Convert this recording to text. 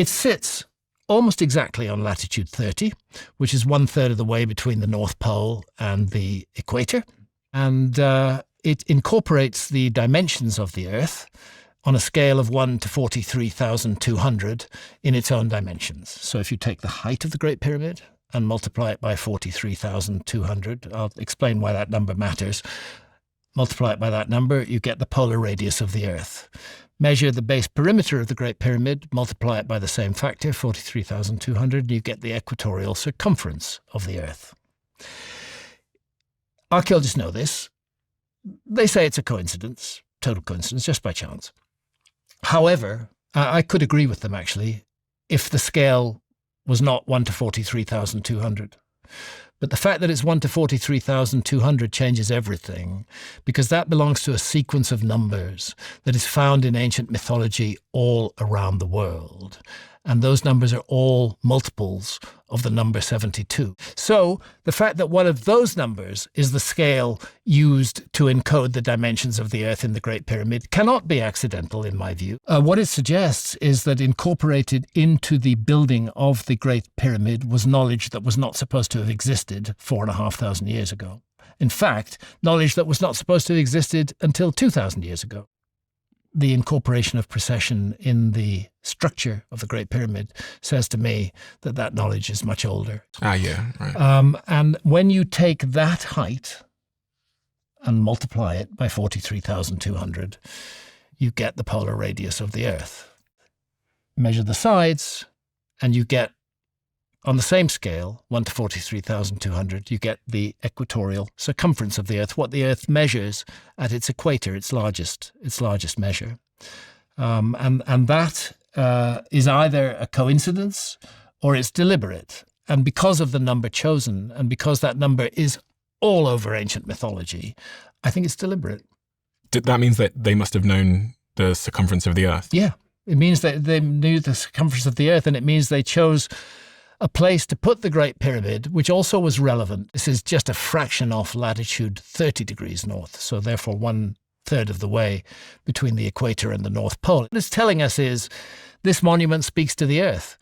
It sits almost exactly on latitude 30, which is 1/3 of the way between the North Pole and the equator. And it incorporates the dimensions of the Earth on a scale of 1 to 43,200 in its own dimensions. So if you take the height of the Great Pyramid and multiply it by 43,200, I'll explain why that number matters. Multiply it by that number, you get the polar radius of the Earth. Measure the base perimeter of the Great Pyramid, multiply it by the same factor, 43,200, and you get the equatorial circumference of the Earth. Archaeologists know this. They say it's a coincidence, total coincidence, just by chance. However, I could agree with them, actually, if the scale was not 1 to 43,200. But the fact that it's 1 to 43,200 changes everything, because that belongs to a sequence of numbers that is found in ancient mythology all around the world. And those numbers are all multiples of the number 72. So the fact that one of those numbers is the scale used to encode the dimensions of the Earth in the Great Pyramid cannot be accidental, in my view. What it suggests is that incorporated into the building of the Great Pyramid was knowledge that was not supposed to have existed 4,500 years ago. In fact, knowledge that was not supposed to have existed until 2,000 years ago. The incorporation of precession in the structure of the Great Pyramid says to me that that knowledge is much older. Yeah, right. And when you take that height and multiply it by 43,200, you get the polar radius of the Earth. Measure the sides, and you get, on the same scale, 1 to 43,200, you get the equatorial circumference of the Earth, what the Earth measures at its equator, its largest measure. And that is either a coincidence or it's deliberate. And because of the number chosen, and because that number is all over ancient mythology, I think it's deliberate. That means that they must have known the circumference of the Earth? Yeah. It means that they knew the circumference of the Earth, and it means they chose a place to put the Great Pyramid, which also was relevant. This is just a fraction off latitude 30 degrees north, so therefore 1/3 of the way between the equator and the North Pole. What it's telling us is this monument speaks to the Earth.